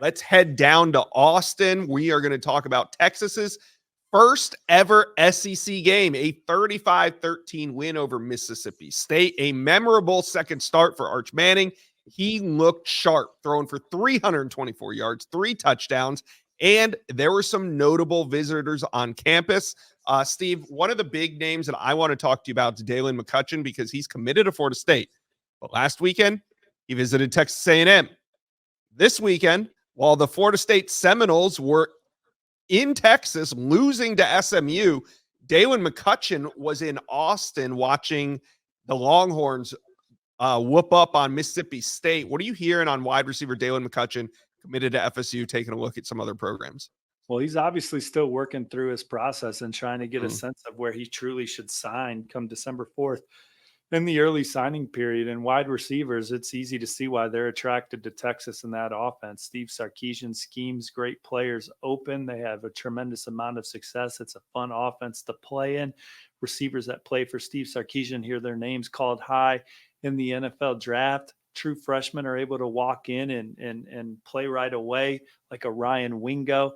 let's head down to Austin. We are going to talk about Texas's first ever SEC game, a 35-13 win over Mississippi State, a memorable second start for Arch Manning. He looked sharp, throwing for 324 yards, 3 touchdowns, and there were some notable visitors on campus. Steve, one of the big names that I want to talk to you about is Dalen McCutcheon because he's committed to Florida State. But last weekend, he visited Texas A&M. This weekend, while the Florida State Seminoles were in Texas losing to SMU, Dalen McCutcheon was in Austin watching the Longhorns whoop up on Mississippi State. What are you hearing on wide receiver Dalen McCutcheon, committed to FSU, taking a look at some other programs? Well, he's obviously still working through his process and trying to get a sense of where he truly should sign come December 4th in the early signing period. And wide receivers, it's easy to see why they're attracted to Texas in that offense. Steve Sarkisian schemes great players open. They have a tremendous amount of success. It's a fun offense to play in. Receivers that play for Steve Sarkisian hear their names called high in the NFL draft. True freshmen are able to walk in and play right away, like a Ryan Wingo.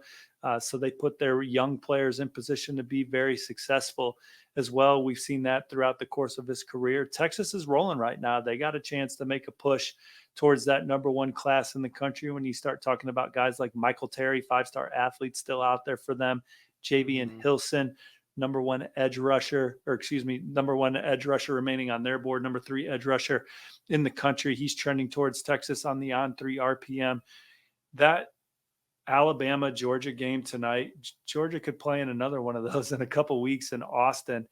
So they put their young players in position to be very successful as well. We've seen that throughout the course of his career. Texas is rolling right now. They got a chance to make a push towards that number 1 class in the country. When you start talking about guys like Michael Terry, 5-star athlete still out there for them, Javian Hilson, number 1 edge rusher remaining on their board, number 3 edge rusher in the country. He's trending towards Texas on the on-3 RPM. That Alabama-Georgia game tonight, Georgia could play in another one of those in a couple weeks in Austin,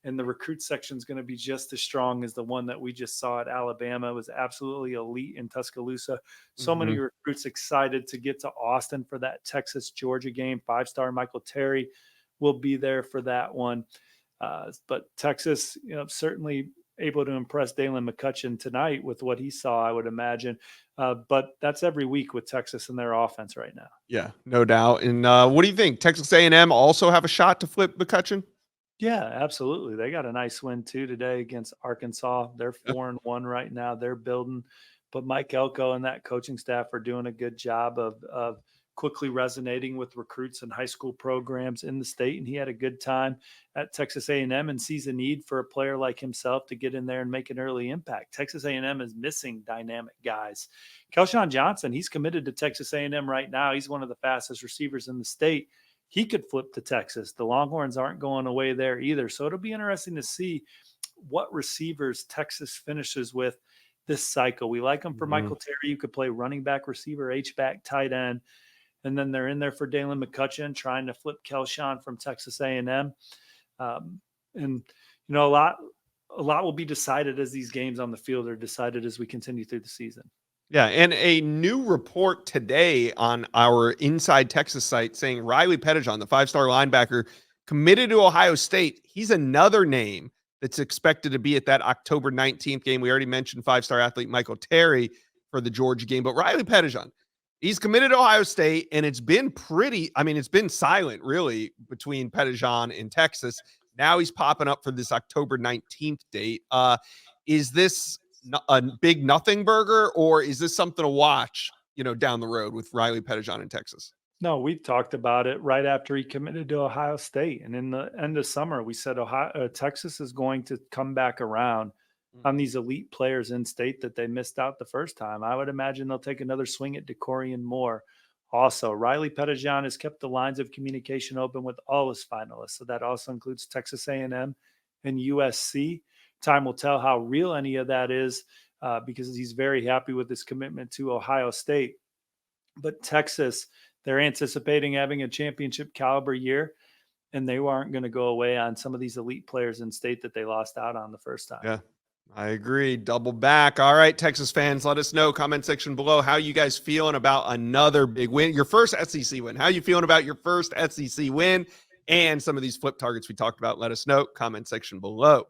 and the recruit section is going to be just as strong as the one that we just saw at Alabama. It was absolutely elite in Tuscaloosa. So many recruits excited to get to Austin for that Texas-Georgia game. 5-star Michael Terry will be there for that one. But Texas, certainly able to impress Dalen McCutcheon tonight with what he saw, I would imagine. But that's every week with Texas and their offense right now. Yeah, no doubt. And what do you think? Texas A&M also have a shot to flip McCutcheon? Yeah, absolutely. They got a nice win too today against Arkansas. They're 4-1 right now. They're building. But Mike Elko and that coaching staff are doing a good job of quickly resonating with recruits and high school programs in the state. And he had a good time at Texas A&M and sees a need for a player like himself to get in there and make an early impact. Texas A&M is missing dynamic guys. Kelshawn Johnson, he's committed to Texas A&M right now. He's one of the fastest receivers in the state. He could flip to Texas. The Longhorns aren't going away there either. So it'll be interesting to see what receivers Texas finishes with this cycle. We like him for Michael Terry. You could play running back, receiver, H-back, tight end. And then they're in there for Dalen McCutcheon, trying to flip Kelshawn from Texas A&M. And, a lot will be decided as these games on the field are decided as we continue through the season. Yeah, and a new report today on our Inside Texas site saying Riley Pettijohn, the 5-star linebacker, committed to Ohio State. He's another name that's expected to be at that October 19th game. We already mentioned 5-star athlete Michael Terry for the Georgia game, but Riley Pettijohn, he's committed to Ohio State, and it's been it's been silent, really, between Pettijohn and Texas. Now he's popping up for this October 19th date. Is this a big nothing burger, or is this something to watch, down the road with Riley Pettijohn in Texas? No, we've talked about it right after he committed to Ohio State. And in the end of summer, we said Texas is going to come back around on these elite players in state that they missed out the first time. I would imagine they'll take another swing at DeCorian Moore. Also, Riley Pettijohn has kept the lines of communication open with all his finalists. So that also includes Texas A&M and USC. Time will tell how real any of that is because he's very happy with his commitment to Ohio State. But Texas, they're anticipating having a championship caliber year, and they aren't going to go away on some of these elite players in state that they lost out on the first time. Yeah, I agree. Double back. All right, Texas fans, let us know, comment section below, how you guys feeling about another big win, your first SEC win. How you feeling about your first SEC win and some of these flip targets we talked about? Let us know, comment section below.